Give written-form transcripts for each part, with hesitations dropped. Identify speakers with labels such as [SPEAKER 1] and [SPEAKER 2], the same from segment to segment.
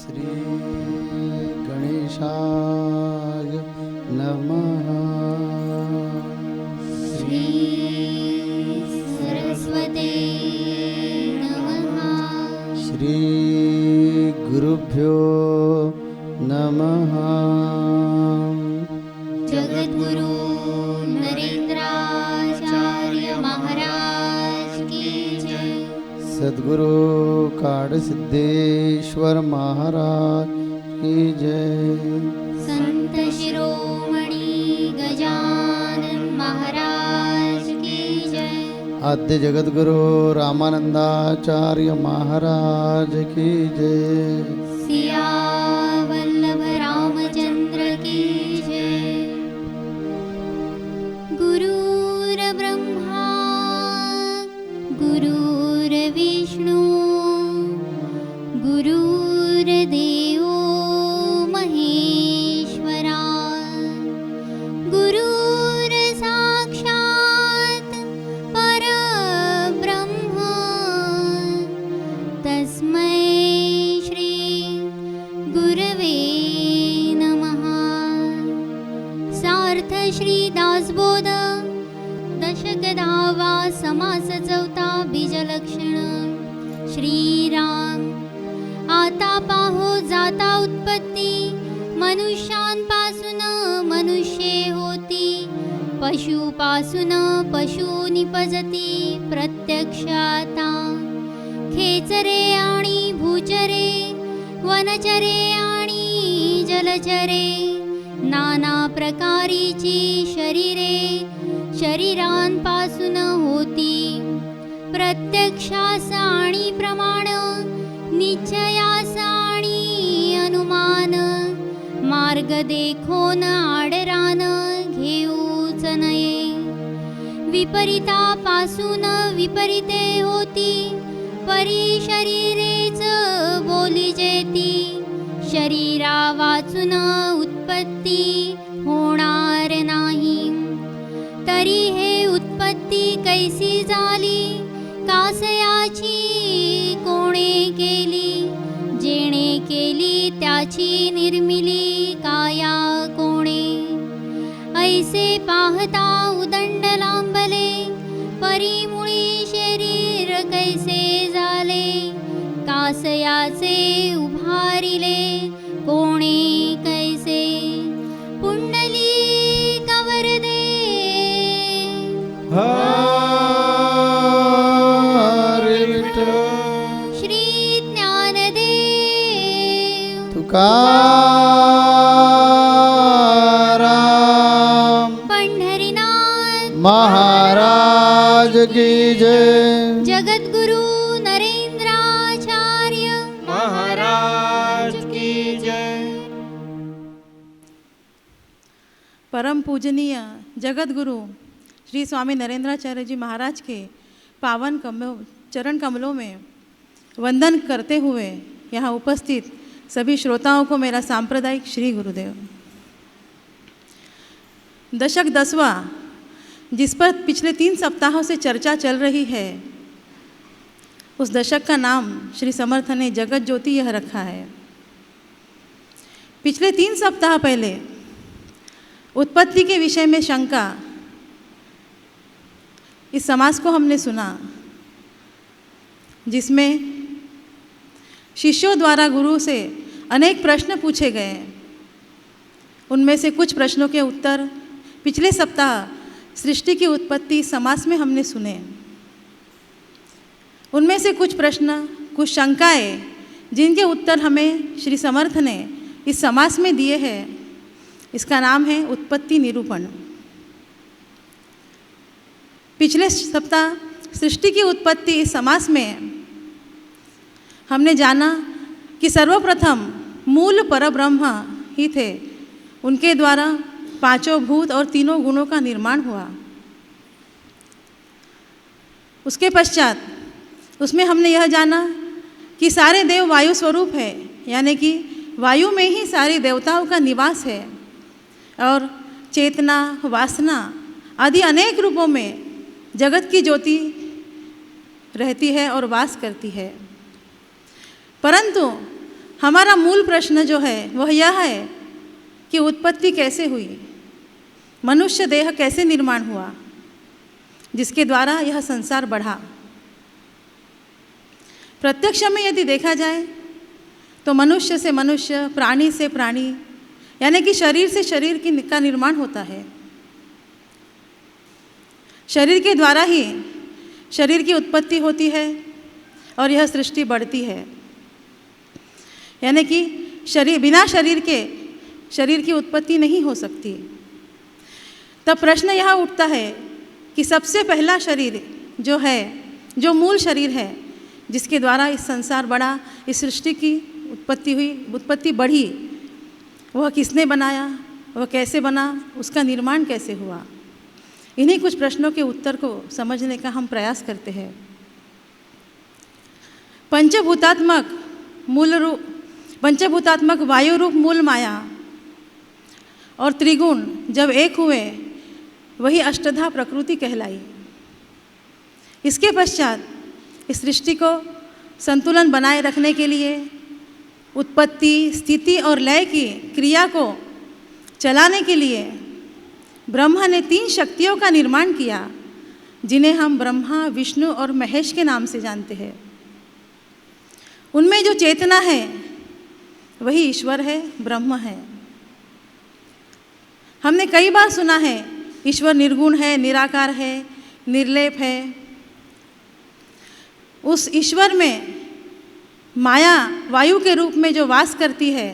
[SPEAKER 1] श्री गणेशाय नमः।
[SPEAKER 2] श्री सरस्वते नमः।
[SPEAKER 1] श्री गुरुभ्यो नमः।
[SPEAKER 2] जगद्गुरु नरेंद्राचार्य महाराज की जय।
[SPEAKER 1] सद्गुरु काडसिद्धेश्वर महाराज की जय।
[SPEAKER 2] संत शिरोमणि गजानन महाराज की जय।
[SPEAKER 1] आद्य जगद्गुरु रामानंदाचार्य महाराज की जय।
[SPEAKER 2] सिया वल्लभ रामचंद्र की जय। गुरुर्ब्रह्मा गुरुर्विष्णु गुरुर्देवो महेश्वरा। गुरुर्साक्षात् परब्रह्म तस्मै श्री गुरवे नमः। सार्थ श्री दासबोध दशकधावा समास चौथा बीजलक्षण। श्रीराम आता पाहो जाता उत्पत्ती, मनुष्यांपासून मनुष्ये होती, पशुपासून पशु निपजती प्रत्यक्षाता। खेचरे आणि भूचरे, वनचरे आणि जलचरे, नाना प्रकारीची शरीरे शरीरांपासून होती। प्रत्यक्षास आणि प्रमाण, निश्चयास आणि अनुमान, मार्ग देखोन आडरान घेऊच नये। विपरीतापासून विपरीते होती, परी शरीरेच बोली जेती। शरीरा वाचून उत्पत्ती होणार नाही, तरी हे उत्पत्ती कैसी झाली, कासयाची कोणे केली। जेणे केली त्याची निर्मिली, काया कोणे। ऐसे पाहता उदंड लांबले, परिमुळी शरीर कैसे झाले। कासयाचे उभारिले कोणे कैसे, पुंडलिक वरदे
[SPEAKER 1] हरे विठ्ठल।
[SPEAKER 2] श्री ज्ञानदेव
[SPEAKER 1] तुकाराम
[SPEAKER 2] पंढरीनाथ
[SPEAKER 1] महाराज की जय।
[SPEAKER 2] जगद्गुरु नरेंद्राचार्य
[SPEAKER 3] महाराज की जय।
[SPEAKER 4] परम पूजनीय जगतगुरु श्री स्वामी नरेंद्राचार्य जी महाराज के पावन चरण कमलों में वंदन करते हुए यहाँ उपस्थित सभी श्रोताओं को मेरा सांप्रदायिक श्री गुरुदेव। दशक 10वां, जिस पर पिछले 3 सप्ताहों से चर्चा चल रही है, उस दशक का नाम श्री समर्थ ने जगत ज्योति यह रखा है। पिछले 3 सप्ताह पहले उत्पत्ति के विषय में शंका, इस समास को हमने सुना, जिसमें शिष्यों द्वारा गुरु से अनेक प्रश्न पूछे गए। उनमें से कुछ प्रश्नों के उत्तर पिछले सप्ताह सृष्टि की उत्पत्ति समास में हमने सुने। उनमें से कुछ प्रश्न, कुछ शंकाएं, जिनके उत्तर हमें श्री समर्थ ने इस समास में दिए हैं, इसका नाम है उत्पत्ति निरूपण। पिछले सप्ताह सृष्टि की उत्पत्ति इस समास में हमने जाना कि सर्वप्रथम मूल परब्रह्म ही थे, उनके द्वारा 5 भूत और 3 गुणों का निर्माण हुआ। उसके पश्चात उसमें हमने यह जाना कि सारे देव वायु स्वरूप है, यानी कि वायु में ही सारे देवताओं का निवास है और चेतना, वासना आदि अनेक रूपों में जगत की ज्योति रहती है और वास करती है। परंतु हमारा मूल प्रश्न जो है वह यह है कि उत्पत्ति कैसे हुई, मनुष्य देह कैसे निर्माण हुआ जिसके द्वारा यह संसार बढ़ा। प्रत्यक्ष में यदि देखा जाए तो मनुष्य से मनुष्य, प्राणी से प्राणी, यानी कि शरीर से शरीर का निर्माण होता है। शरीर के द्वारा ही शरीर की उत्पत्ति होती है और यह सृष्टि बढ़ती है। यानी कि बिना शरीर के शरीर की उत्पत्ति नहीं हो सकती। तब प्रश्न यह उठता है कि सबसे पहला शरीर जो है, जो मूल शरीर है जिसके द्वारा इस संसार बढ़ा, इस सृष्टि की उत्पत्ति हुई, उत्पत्ति बढ़ी, वह किसने बनाया, वह कैसे बना, उसका निर्माण कैसे हुआ। इन्हीं कुछ प्रश्नों के उत्तर को समझने का हम प्रयास करते हैं। पंचभूतात्मक वायु रूप मूल माया और त्रिगुण जब एक हुए वही अष्टधा प्रकृति कहलाई। इसके पश्चात इस सृष्टि को संतुलन बनाए रखने के लिए उत्पत्ति, स्थिति और लय की क्रिया को चलाने के लिए ब्रह्मा ने 3 शक्तियों का निर्माण किया, जिन्हें हम ब्रह्मा, विष्णु और महेश के नाम से जानते हैं। उनमें जो चेतना है वही ईश्वर है, ब्रह्म है। हमने कई बार सुना है ईश्वर निर्गुण है, निराकार है, निर्लेप है। उस ईश्वर में माया वायु के रूप में जो वास करती है,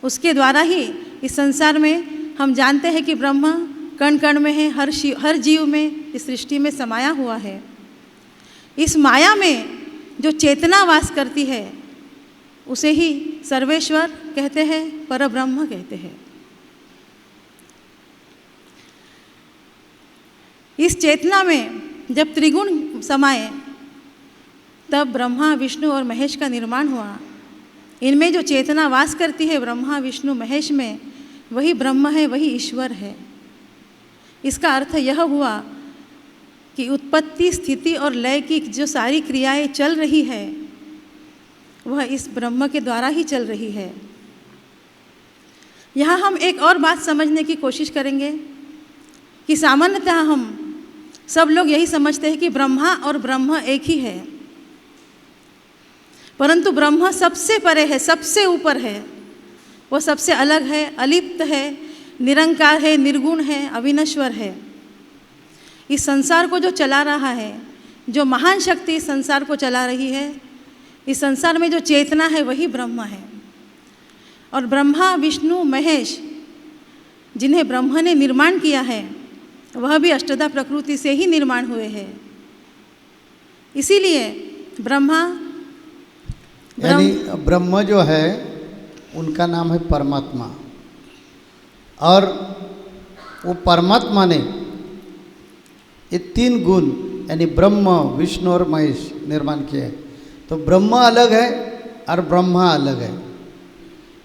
[SPEAKER 4] उसके द्वारा ही इस संसार में हम जानते हैं कि ब्रह्म कण कण में है, हर जीव में, इस सृष्टि में समाया हुआ है। इस माया में जो चेतना वास करती है उसे ही सर्वेश्वर कहते हैं, परब्रह्म कहते हैं। इस चेतना में जब त्रिगुण समाए तब ब्रह्मा, विष्णु और महेश का निर्माण हुआ। इनमें जो चेतना वास करती है ब्रह्मा, विष्णु, महेश में, वही ब्रह्म है, वही ईश्वर है। इसका अर्थ यह हुआ कि उत्पत्ति, स्थिति और लय की जो सारी क्रियाएं चल रही है वह इस ब्रह्म के द्वारा ही चल रही है। यहाँ हम एक और बात समझने की कोशिश करेंगे कि सामान्यतः हम सब लोग यही समझते हैं कि ब्रह्मा और ब्रह्म एक ही है, परंतु ब्रह्म सबसे परे है, सबसे ऊपर है, वो सबसे अलग है, अलिप्त है, निरंकार है, निर्गुण है, अविनश्वर है। इस संसार को जो चला रहा है, जो महान शक्ति इस संसार को चला रही है, इस संसार में जो चेतना है वही ब्रह्म है। और ब्रह्मा, विष्णु, महेश जिन्हें ब्रह्म ने निर्माण किया है वह भी अष्टधा प्रकृति से ही निर्माण हुए हैं। इसीलिए
[SPEAKER 1] यानी ब्रह्म जो है उनका नाम है परमात्मा, और वो परमात्मा ने ये 3 गुण यानी ब्रह्म, विष्णु और महेश निर्माण किए हैं। तो ब्रह्म अलग है और ब्रह्मा अलग है।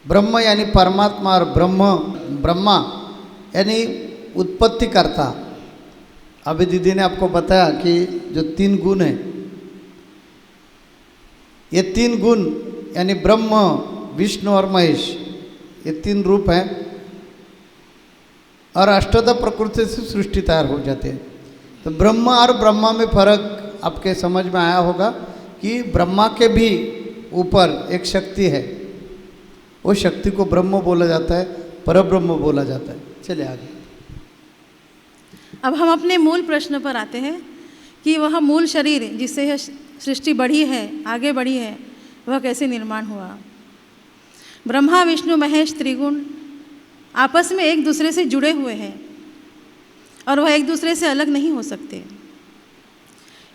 [SPEAKER 1] ब्रह्म यानी परमात्मा और ब्रह्मा यानी उत्पत्ति करता। अभी दीदी ने आपको बताया कि जो 3 गुण हैं, ये 3 गुण यानी ब्रह्म, विष्णु और महेश, ये 3 रूप हैं और अष्टधा प्रकृति से सृष्टि तैयार हो जाते हैं। तो ब्रह्म और ब्रह्मा में फर्क आपके समझ में आया होगा कि ब्रह्मा के भी ऊपर एक शक्ति है, वो शक्ति को ब्रह्म बोला जाता है, परब्रह्म बोला जाता है। चलिए आगे।
[SPEAKER 4] अब हम अपने मूल प्रश्न पर आते हैं कि वह मूल शरीर जिससे यह सृष्टि बढ़ी है, आगे बढ़ी है, वह कैसे निर्माण हुआ। ब्रह्मा, विष्णु, महेश त्रिगुण आपस में एक दूसरे से जुड़े हुए हैं और वह एक दूसरे से अलग नहीं हो सकते।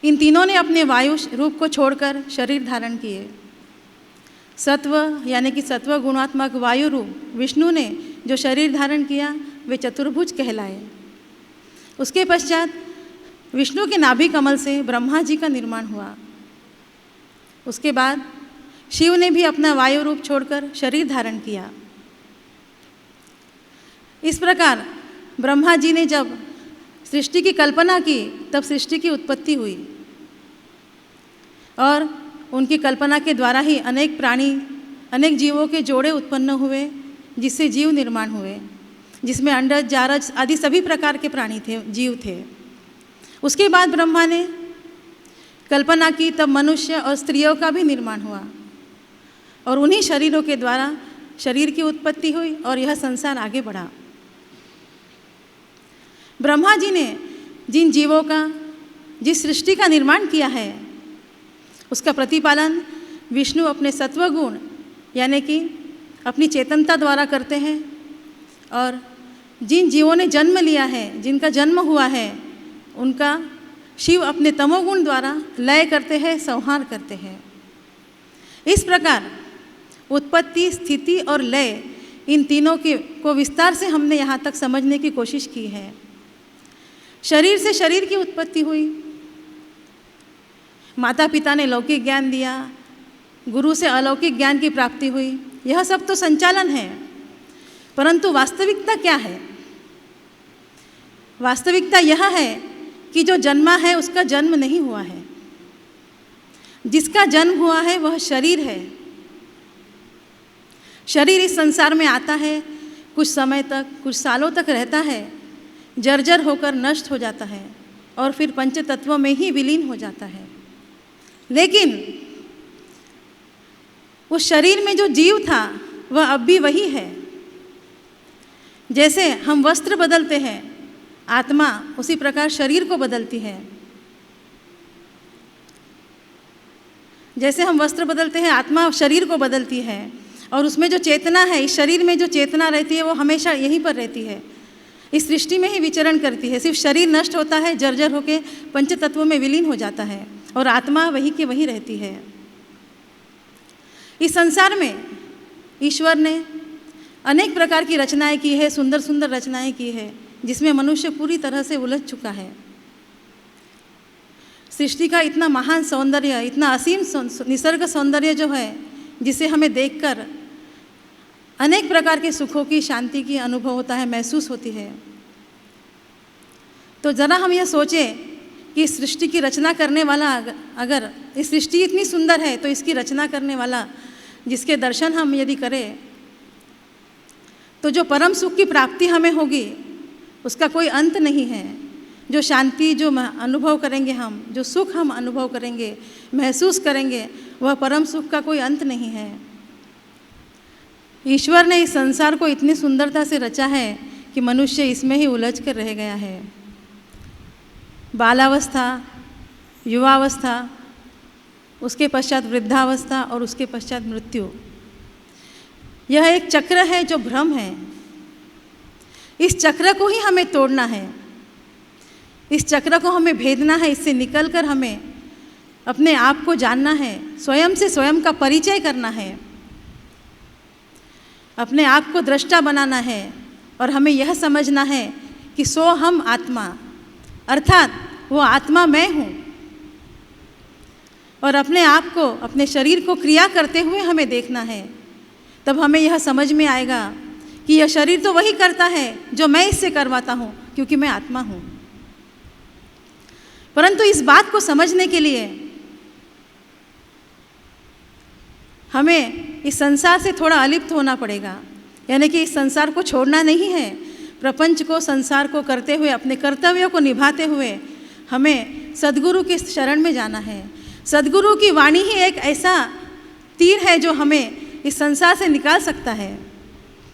[SPEAKER 4] इन तीनों ने अपने वायु रूप को छोड़कर शरीर धारण किए। सत्व यानी कि सत्व गुणात्मक वायु रूप विष्णु ने जो शरीर धारण किया वे चतुर्भुज कहलाए। उसके पश्चात विष्णु के नाभि कमल से ब्रह्मा जी का निर्माण हुआ। उसके बाद शिव ने भी अपना वायु रूप छोड़कर शरीर धारण किया। इस प्रकार ब्रह्मा जी ने जब सृष्टि की कल्पना की तब सृष्टि की उत्पत्ति हुई और उनकी कल्पना के द्वारा ही अनेक प्राणी, अनेक जीवों के जोड़े उत्पन्न हुए, जिससे जीव निर्माण हुए, जिसमें अंडज, जारज आदि सभी प्रकार के प्राणी थे, जीव थे। उसके बाद ब्रह्मा ने कल्पना की, तब मनुष्य और स्त्रियों का भी निर्माण हुआ और उन्हीं शरीरों के द्वारा शरीर की उत्पत्ति हुई और यह संसार आगे बढ़ा। ब्रह्मा जी ने जिन जीवों का, जिस सृष्टि का निर्माण किया है, उसका प्रतिपालन विष्णु अपने सत्वगुण यानी कि अपनी चेतनता द्वारा करते हैं, और जिन जीवों ने जन्म लिया है, जिनका जन्म हुआ है, उनका शिव अपने तमोगुण द्वारा लय करते हैं, संहार करते हैं। इस प्रकार उत्पत्ति, स्थिति और लय, इन तीनों को विस्तार से हमने यहाँ तक समझने की कोशिश की है। शरीर से शरीर की उत्पत्ति हुई, माता पिता ने लौकिक ज्ञान दिया, गुरु से अलौकिक ज्ञान की प्राप्ति हुई, यह सब तो संचालन है, परंतु वास्तविकता क्या है? वास्तविकता यह है कि जो जन्मा है उसका जन्म नहीं हुआ है, जिसका जन्म हुआ है वह शरीर है। शरीर इस संसार में आता है, कुछ समय तक, कुछ सालों तक रहता है, जर्जर होकर नष्ट हो जाता है और फिर पंच तत्वों में ही विलीन हो जाता है। लेकिन उस शरीर में जो जीव था वह अब भी वही है। जैसे हम वस्त्र बदलते हैं, आत्मा उसी प्रकार शरीर को बदलती है। जैसे हम वस्त्र बदलते हैं, आत्मा शरीर को बदलती है, और उसमें जो चेतना है, इस शरीर में जो चेतना रहती है वो हमेशा यहीं पर रहती है, इस सृष्टि में ही विचरण करती है। सिर्फ शरीर नष्ट होता है, जर्जर होके पंच तत्वों में विलीन हो जाता है, और आत्मा वही की वही रहती है। इस संसार में ईश्वर ने अनेक प्रकार की रचनाएं की है, सुंदर सुंदर रचनाएं की है, जिसमें मनुष्य पूरी तरह से उलझ चुका है। सृष्टि का इतना महान सौंदर्य, इतना असीम निसर्ग सौंदर्य जो है, जिसे हमें देखकर अनेक प्रकार के सुखों की, शांति की अनुभव होता है, महसूस होती है। तो ज़रा हम यह सोचें कि इस सृष्टि की रचना करने वाला, अगर इस सृष्टि इतनी सुंदर है तो इसकी रचना करने वाला जिसके दर्शन हम यदि करें तो जो परम सुख की प्राप्ति हमें होगी उसका कोई अंत नहीं है। जो शांति जो अनुभव करेंगे हम, जो सुख हम अनुभव करेंगे, महसूस करेंगे, वह परम सुख का कोई अंत नहीं है। ईश्वर ने इस संसार को इतनी सुंदरता से रचा है कि मनुष्य इसमें ही उलझ कर रह गया है। बालावस्था, युवावस्था, उसके पश्चात वृद्धावस्था और उसके पश्चात मृत्यु। यह एक चक्र है जो भ्रम है। इस चक्र को ही हमें तोड़ना है, इस चक्र को हमें भेदना है। इससे निकलकर हमें अपने आप को जानना है, स्वयं से स्वयं का परिचय करना है, अपने आप को दृष्टा बनाना है, और हमें यह समझना है कि सो हम आत्मा, अर्थात वो आत्मा मैं हूँ। और अपने आप को, अपने शरीर को क्रिया करते हुए हमें देखना है। तब हमें यह समझ में आएगा कि यह शरीर तो वही करता है जो मैं इससे करवाता हूँ, क्योंकि मैं आत्मा हूँ। परंतु इस बात को समझने के लिए हमें इस संसार से थोड़ा अलिप्त होना पड़ेगा, यानी कि इस संसार को छोड़ना नहीं है। प्रपंच को, संसार को करते हुए, अपने कर्तव्यों को निभाते हुए हमें सद्गुरु के शरण में जाना है। सद्गुरु की वाणी ही एक ऐसा तीर है जो हमें इस संसार से निकाल सकता है,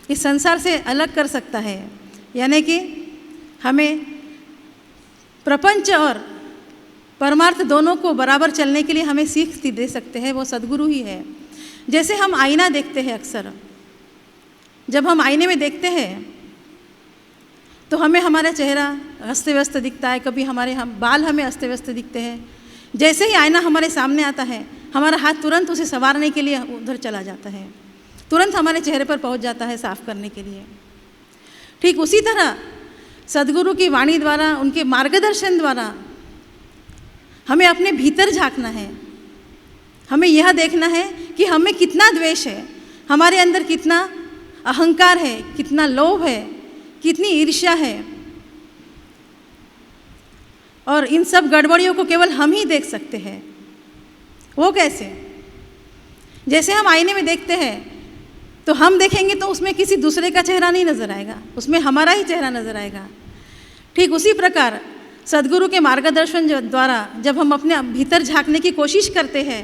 [SPEAKER 4] इस संसार से अलग कर सकता है। यानी कि हमें प्रपंच और परमार्थ दोनों को बराबर चलने के लिए हमें सीख दे सकते हैं, वो सद्गुरु ही है। जैसे हम आईना देखते हैं, अक्सर जब हम आईने में देखते हैं तो हमें हमारा चेहरा अस्त व्यस्त दिखता है, कभी हम बाल हमें अस्त व्यस्त दिखते हैं। जैसे ही आईना हमारे सामने आता है, हमारा हाथ तुरंत उसे संवारने के लिए उधर चला जाता है, तुरंत हमारे चेहरे पर पहुंच जाता है साफ करने के लिए। ठीक उसी तरह सद्गुरु की वाणी द्वारा, उनके मार्गदर्शन द्वारा हमें अपने भीतर झांकना है। हमें यह देखना है कि हमें कितना द्वेष है, हमारे अंदर कितना अहंकार है, कितना लोभ है, कितनी ईर्ष्या है। और इन सब गड़बड़ियों को केवल हम ही देख सकते हैं। वो कैसे? जैसे हम आईने में देखते हैं तो हम देखेंगे तो उसमें किसी दूसरे का चेहरा नहीं नज़र आएगा, उसमें हमारा ही चेहरा नज़र आएगा। ठीक उसी प्रकार सद्गुरु के मार्गदर्शन द्वारा जब हम अपने भीतर झांकने की कोशिश करते हैं,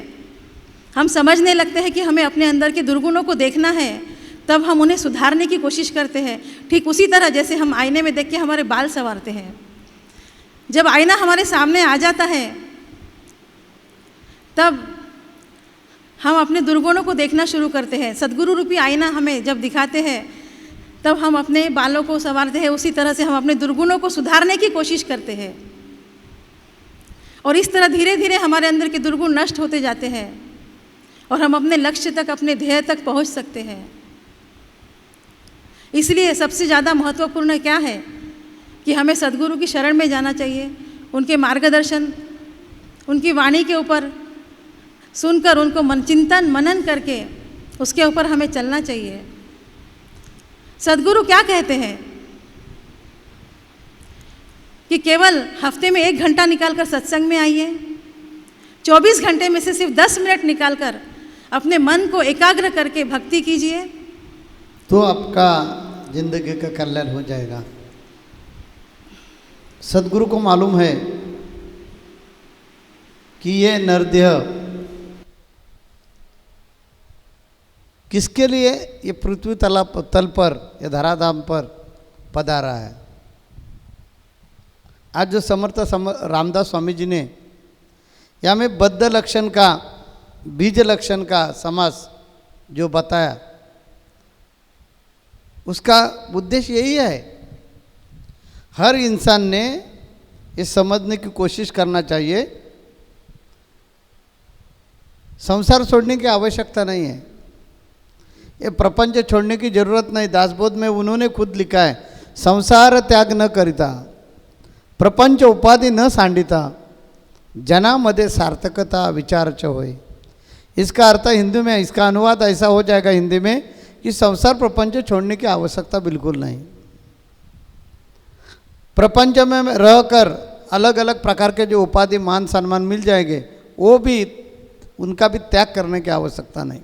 [SPEAKER 4] हम समझने लगते हैं कि हमें अपने अंदर के दुर्गुणों को देखना है, तब हम उन्हें सुधारने की कोशिश करते हैं। ठीक उसी तरह जैसे हम आईने में देख के हमारे बाल संवारते हैं, जब आईना हमारे सामने आ जाता है तब हम अपने दुर्गुणों को देखना शुरू करते हैं। सद्गुरु रूपी आईना हमें जब दिखाते हैं तब हम अपने बालों को संवारते हैं, उसी तरह से हम अपने दुर्गुणों को सुधारने की कोशिश करते हैं और इस तरह धीरे धीरे हमारे अंदर के दुर्गुण नष्ट होते जाते हैं और हम अपने लक्ष्य तक, अपने ध्येय तक पहुंच सकते हैं। इसलिए सबसे ज़्यादा महत्वपूर्ण क्या है कि हमें सद्गुरु की शरण में जाना चाहिए, उनके मार्गदर्शन, उनकी वाणी के ऊपर सुनकर उनको चिंतन मनन करके उसके ऊपर हमें चलना चाहिए। सद्गुरु क्या कहते हैं कि केवल हफ्ते में 1 घंटा निकालकर सत्संग में आइए, 24 घंटे में से सिर्फ 10 मिनट निकालकर अपने मन को एकाग्र करके भक्ति कीजिए,
[SPEAKER 1] तो आपका जिंदगी का कल्याण हो जाएगा। सद्गुरु को मालूम है कि ये नरदेह किसके लिए ये पृथ्वी तल पर या धराधाम पर पधारा है। आज जो समर्थ रामदास स्वामी जी ने यहाँ में बद्ध लक्षण का, बीज लक्षण का समास जो बताया, उसका उद्देश्य यही है, हर इंसान ने ये समझने की कोशिश करना चाहिए संसार छोड़ने की आवश्यकता नहीं है, ये प्रपंच छोड़ने की जरूरत नहीं। दासबोध में उन्होंने खुद लिखा है, संसार त्याग न करिता, प्रपंच उपाधि न सांडिता, जनामध्ये सार्थकता विचारच होय। इसका अर्थ हिंदी में, इसका अनुवाद ऐसा हो जाएगा हिंदी में कि संसार प्रपंच छोड़ने की आवश्यकता बिल्कुल नहीं। प्रपंच में रहकर अलग अलग प्रकार के जो उपाधि मान सम्मान मिल जाएंगे, वो भी, उनका भी त्याग करने की आवश्यकता नहीं।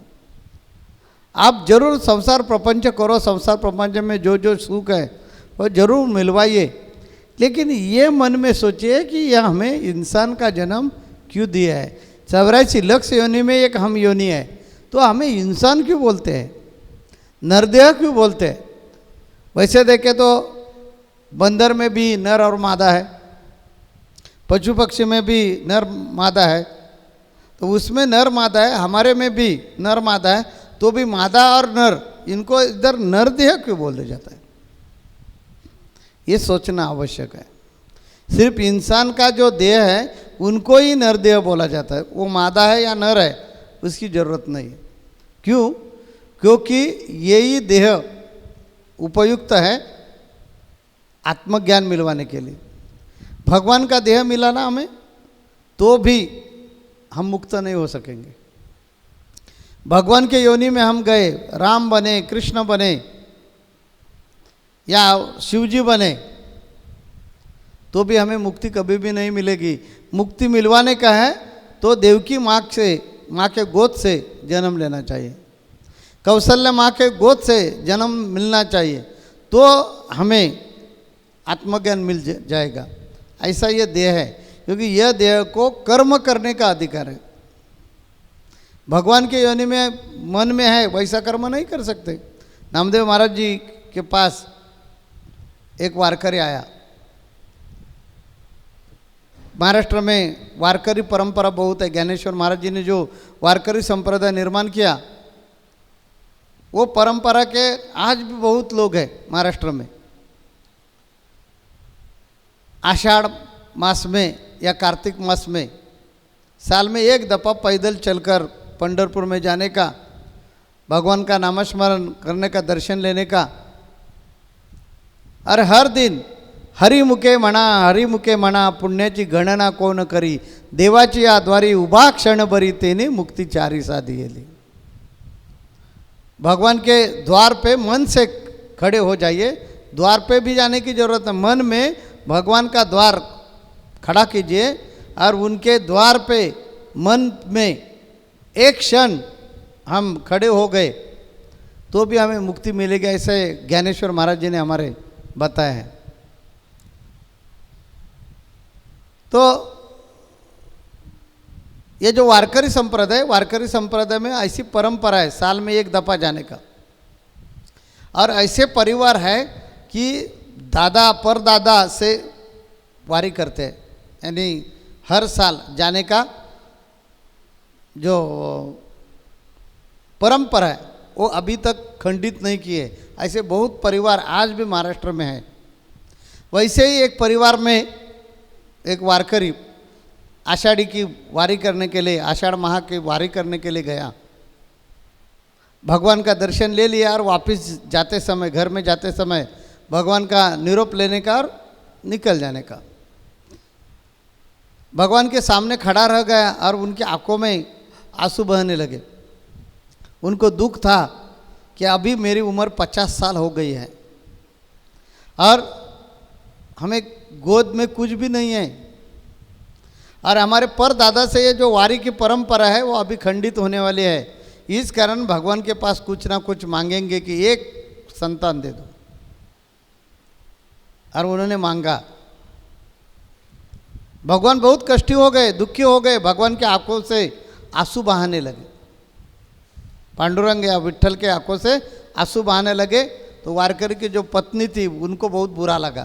[SPEAKER 1] आप जरूर संसार प्रपंच करो, संसार प्रपंच में जो जो सुख है वो जरूर मिलवाइए, लेकिन ये मन में सोचिए कि यह हमें इंसान का जन्म क्यों दिया है। 84 लाख योनि में एक हम योनि है, तो हमें इंसान क्यों बोलते हैं, नरदेह क्यों बोलते हैं। वैसे देखें तो बंदर में भी नर और मादा है, पशु पक्षी में भी नर मादा है, तो उसमें नर मादा है, हमारे में भी नर मादा है, तो भी मादा और नर, इनको इधर नरदेह क्यों बोल दिया जाता है, ये सोचना आवश्यक है। सिर्फ इंसान का जो देह है उनको ही नरदेह बोला जाता है, वो मादा है या नर है उसकी जरूरत नहीं। क्यों? क्योंकि यही देह उपयुक्त है आत्मज्ञान मिलवाने के लिए। भगवान का देह मिला ना हमें, तो भी हम मुक्त नहीं हो सकेंगे। भगवान के योनि में हम गए, राम बने, कृष्ण बने या शिवजी बने, तो भी हमें मुक्ति कभी भी नहीं मिलेगी। मुक्ति मिलवाने का है तो देवकी माँ से, माँ के गोद से जन्म लेना चाहिए, कौशल्य माँ के गोद से जन्म मिलना चाहिए, तो हमें आत्मज्ञान मिल जाएगा। ऐसा ये देह है, क्योंकि यह देह को कर्म करने का अधिकार है। भगवान के योनि में मन में है, वैसा कर्म नहीं कर सकते। नामदेव महाराज जी के पास एक वारकरी आया। महाराष्ट्र में वारकरी परंपरा बहुत है। ज्ञानेश्वर महाराज जी ने जो वारकरी संप्रदाय निर्माण किया, वो परंपरा के आज भी बहुत लोग हैं महाराष्ट्र में। आषाढ़ मास में या कार्तिक मास में साल में एक दफ़ा पैदल चलकर पंढरपुर में जाने का, भगवान का नामस्मरण करने का, दर्शन लेने का, और हर दिन हरिमुखे म्हणा पुण्याची गणना कोण करी, देवाची आद्वारी उभा क्षण बरी, तेने मुक्ति चारी साधियेली। भगवान के द्वार पे मन से खड़े हो जाइए, द्वार पे भी जाने की जरूरत है, मन में भगवान का द्वार खड़ा कीजिए और उनके द्वार पे मन में एक क्षण हम खड़े हो गए तो भी हमें मुक्ति मिलेगी, ऐसे ज्ञानेश्वर महाराज जी ने हमारे बताया है। तो ये जो वारकरी संप्रदाय में ऐसी परंपरा है साल में एक दफा जाने का। और ऐसे परिवार है कि दादा परदादा से वारी करते हैं, यानी हर साल जाने का जो परंपरा है वो अभी तक खंडित नहीं किए। ऐसे बहुत परिवार आज भी महाराष्ट्र में है। वैसे ही एक परिवार में एक वारकरी आषाढ़ी की वारी करने के लिए, आषाढ़ माह की वारी करने के लिए गया, भगवान का दर्शन ले लिया और वापस जाते समय, घर में जाते समय भगवान का निरोप लेने का और निकल जाने का। भगवान के सामने खड़ा रह गया और उनकी आंखों में आंसू बहने लगे। उनको दुख था कि अभी मेरी उम्र 50 साल हो गई है और हमें गोद में कुछ भी नहीं है, और हमारे परदादा से ये जो वारी की परंपरा है वो अभी खंडित होने वाली है। इस कारण भगवान के पास कुछ ना कुछ मांगेंगे कि एक संतान दे दो। और उन्होंने मांगा। भगवान बहुत कष्टी हो गए, दुखी हो गए, भगवान के आंखों से आंसू बहाने लगे। पांडुरंग या विट्ठल के आंखों से आंसू बहाने लगे। तो वारकरी की जो पत्नी थी उनको बहुत बुरा लगा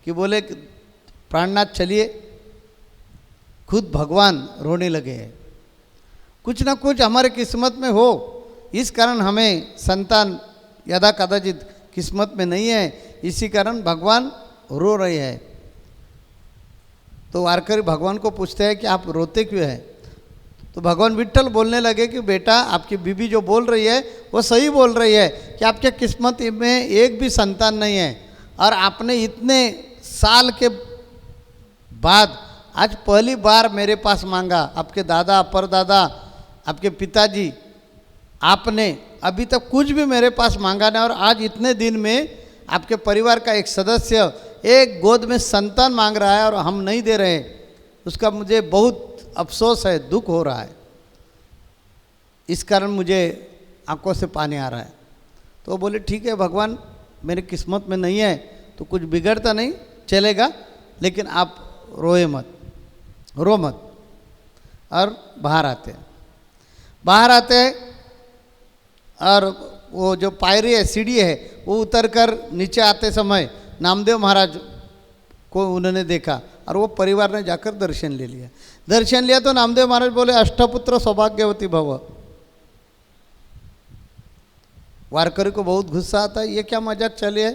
[SPEAKER 1] कि बोले प्राणनाथ चलिए, खुद भगवान रोने लगे हैं। कुछ ना कुछ हमारे किस्मत में हो, इस कारण हमें संतान यदा कदाचित किस्मत में नहीं है, इसी कारण भगवान रो रहे हैं। तो वारकरी भगवान को पूछते हैं कि आप रोते क्यों हैं? तो भगवान विट्ठल बोलने लगे कि बेटा आपकी बीबी जो बोल रही है वो सही बोल रही है कि आपके किस्मत में एक भी संतान नहीं है, और आपने इतने साल के बाद आज पहली बार मेरे पास मांगा। आपके दादा परदादा, आपके पिताजी, आपने अभी तक कुछ भी मेरे पास मांगा नहीं, और आज इतने दिन में आपके परिवार का एक सदस्य एक गोद में संतान मांग रहा है और हम नहीं दे रहे। उसका मुझे बहुत अफसोस है, दुख हो रहा है, इस कारण मुझे आंखों से पानी आ रहा है। तो वो बोले ठीक है भगवान मेरी किस्मत में नहीं है तो कुछ बिगड़ता नहीं, चलेगा, लेकिन आप रोए मत, रो मत। और बाहर आते और वो जो पायरी है, सीढ़ी है, वो उतरकर नीचे आते समय नामदेव महाराज को उन्होंने देखा और वो परिवार ने जाकर दर्शन ले लिया। दर्शन लिया तो नामदेव महाराज बोले अष्टपुत्र सौभाग्यवती भव। वारकरी को बहुत गुस्सा आता है, ये क्या मजाक चली है?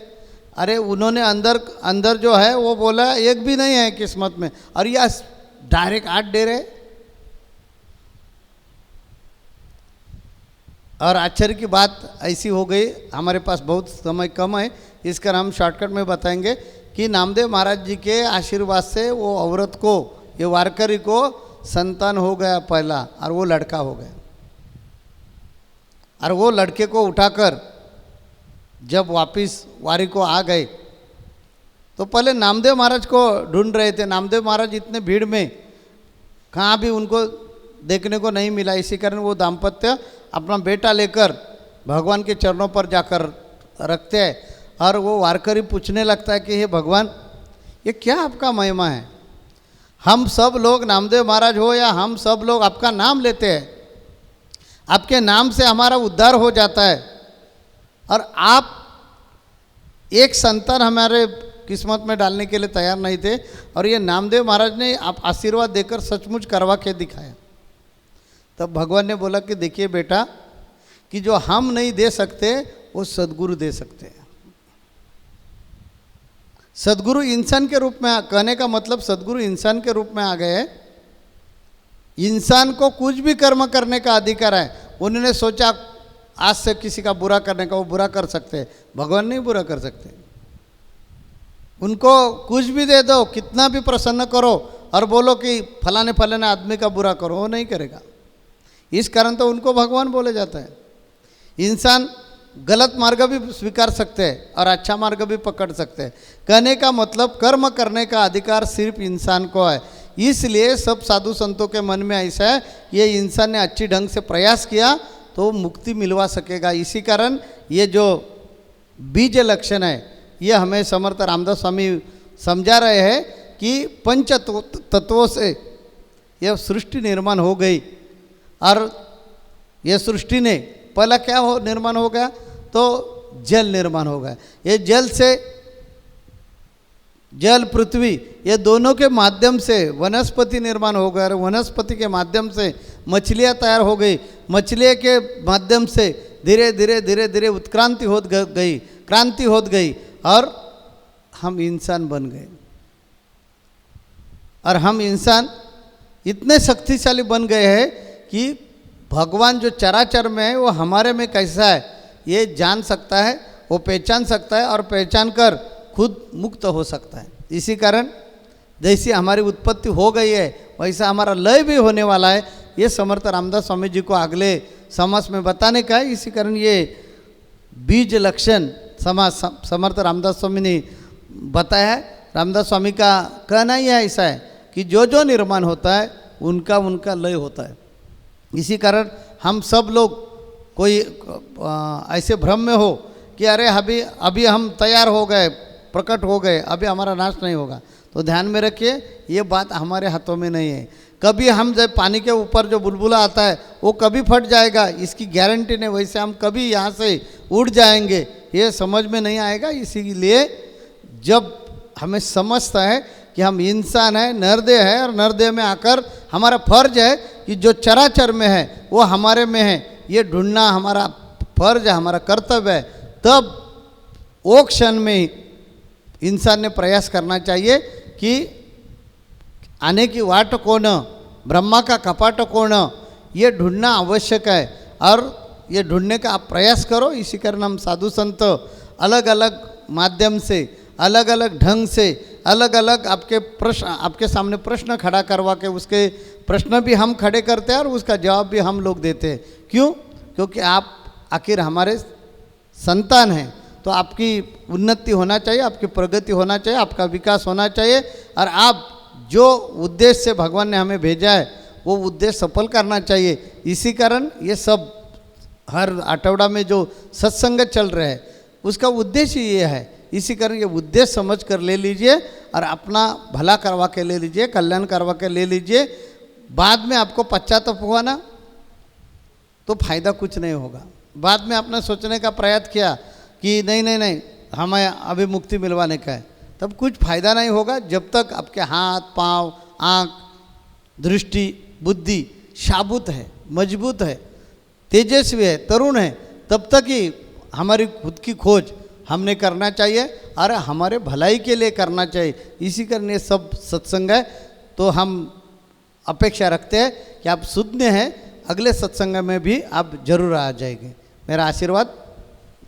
[SPEAKER 1] अरे उन्होंने अंदर जो है वो बोला एक भी नहीं है किस्मत में, और यह डायरेक्ट 8 दे रहे। और आश्चर्य की बात ऐसी हो गई, हमारे पास बहुत समय कम है, इस कारण हम शॉर्टकट में बताएंगे कि नामदेव महाराज जी के आशीर्वाद से वो औरत को, ये वारकरी को संतान हो गया पहला, और वो लड़का हो गया। और वो लड़के को उठाकर जब वापस वारी को आ गए तो पहले नामदेव महाराज को ढूंढ रहे थे। नामदेव महाराज इतने भीड़ में कहाँ भी उनको देखने को नहीं मिला, इसी कारण वो दाम्पत्य अपना बेटा लेकर भगवान के चरणों पर जाकर रखते हैं। और वो वारकरी पूछने लगता है कि हे भगवान ये क्या आपका महिमा है? हम सब लोग नामदेव महाराज हो या हम सब लोग आपका नाम लेते हैं, आपके नाम से हमारा उद्धार हो जाता है, और आप एक संतान हमारे किस्मत में डालने के लिए तैयार नहीं थे, और ये नामदेव महाराज ने आप आशीर्वाद देकर सचमुच करवा के दिखाया। तब भगवान ने बोला कि देखिए बेटा, कि जो हम नहीं दे सकते वो सद्गुरु दे सकते हैं। सद्गुरु इंसान के रूप में, कहने का मतलब सद्गुरु इंसान के रूप में आ गए हैं। इंसान को कुछ भी कर्म करने का अधिकार है। उन्होंने सोचा आज से किसी का बुरा करने का, वो बुरा कर सकते हैं, भगवान नहीं बुरा कर सकते। उनको कुछ भी दे दो, कितना भी प्रसन्न करो और बोलो कि फलाने फलाने आदमी का बुरा करो, वो नहीं करेगा। इस कारण तो उनको भगवान बोले जाता है। इंसान गलत मार्ग भी स्वीकार सकते हैं और अच्छा मार्ग भी पकड़ सकते हैं। कहने का मतलब कर्म करने का अधिकार सिर्फ इंसान को है। इसलिए सब साधु संतों के मन में ऐसा है, ये इंसान ने अच्छी ढंग से प्रयास किया तो वो मुक्ति मिलवा सकेगा। इसी कारण ये जो बीज लक्षण है ये हमें समर्थ रामदास स्वामी समझा रहे हैं कि पंच तत्वों से यह सृष्टि निर्माण हो गई। और यह सृष्टि ने पहला क्या हो निर्माण हो गया, तो जल निर्माण हो गया। ये जल से जल पृथ्वी ये दोनों के माध्यम से वनस्पति निर्माण हो गया और वनस्पति के माध्यम से मछलियाँ तैयार हो गई। मछलियों के माध्यम से धीरे धीरे धीरे धीरे उत्क्रांति हो गई, क्रांति हो गई और हम इंसान बन गए। और हम इंसान इतने शक्तिशाली बन गए हैं कि भगवान जो चराचर में है वो हमारे में कैसा है ये जान सकता है, वो पहचान सकता है और पहचान कर खुद मुक्त हो सकता है। इसी कारण जैसी हमारी उत्पत्ति हो गई है वैसा हमारा लय भी होने वाला है। ये समर्थ रामदास स्वामी जी को अगले समास में बताने का है। इसी कारण ये बीज लक्षण समास समर्थ रामदास स्वामी ने बताया है। रामदास स्वामी का कहना ही ऐसा है कि जो जो निर्माण होता है उनका उनका लय होता है। इसी कारण हम सब लोग कोई ऐसे भ्रम में हो कि अरे अभी हम तैयार हो गए, प्रकट हो गए, अभी हमारा नाश नहीं होगा, तो ध्यान में रखिए ये बात हमारे हाथों में नहीं है। कभी हम जब पानी के ऊपर जो बुलबुला आता है वो कभी फट जाएगा, इसकी गारंटी नहीं। वैसे हम कभी यहाँ से उड़ जाएंगे, ये समझ में नहीं आएगा। इसीलिए जब हमें समझता है कि हम इंसान है, नरदेह है, और नरदेह में आकर हमारा फर्ज है कि जो चराचर में है वो हमारे में है, ये ढूंढना हमारा फर्ज है, हमारा कर्तव्य है। तब वो क्षण में इंसान ने प्रयास करना चाहिए कि आने की वाट कौन, ब्रह्मा का कपाट कौन, ये ढूंढना आवश्यक है। और ये ढूंढने का आप प्रयास करो। इसी कारण हम साधु संत अलग अलग माध्यम से, अलग अलग ढंग से, अलग अलग आपके सामने प्रश्न खड़ा करवा के उसके प्रश्न भी हम खड़े करते हैं और उसका जवाब भी हम लोग देते हैं। क्यों? क्योंकि आप आखिर हमारे संतान हैं, तो आपकी उन्नति होना चाहिए, आपकी प्रगति होना चाहिए, आपका विकास होना चाहिए। और आप जो उद्देश्य से भगवान ने हमें भेजा है वो उद्देश्य सफल करना चाहिए। इसी कारण ये सब हर आठवड़ा में जो सत्संग चल रहा है उसका उद्देश्य ये है। इसी कारण ये उद्देश्य समझ कर ले लीजिए और अपना भला करवा के ले लीजिए, कल्याण करवा के ले लीजिए। बाद में आपको पश्चाताप हुआ ना तो फायदा कुछ नहीं होगा। बाद में आपने सोचने का प्रयास किया कि नहीं हमें अभी मुक्ति मिलवाने का है, तब कुछ फायदा नहीं होगा। जब तक आपके हाथ पाँव आँख दृष्टि बुद्धि साबुत है, मजबूत है, तेजस्वी है, तरुण है, तब तक ही हमारी खुद की खोज हमने करना चाहिए और हमारे भलाई के लिए करना चाहिए। इसी कारण ये सब सत्संग है। तो हम अपेक्षा रखते हैं कि आप सुनने हैं, अगले सत्संग में भी आप जरूर आ जाएंगे। मेरा आशीर्वाद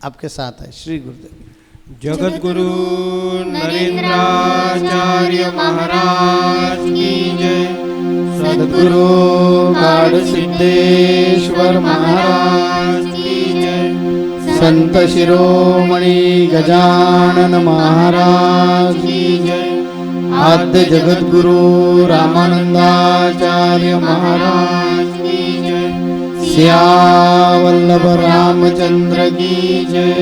[SPEAKER 1] आपके साथ है। श्री गुरुदेव।
[SPEAKER 3] जगत गुरु नरेंद्राचार्य महाराज की जय। सद्गुरु काड़ सिद्धेश्वर महाराज की जय। संत शिरोमणि गजानन महाराज की जय। आद्य जगत गुरु रामानंदाचार्य महाराज की जय। सियावल्लभ रामचंद्र की जय।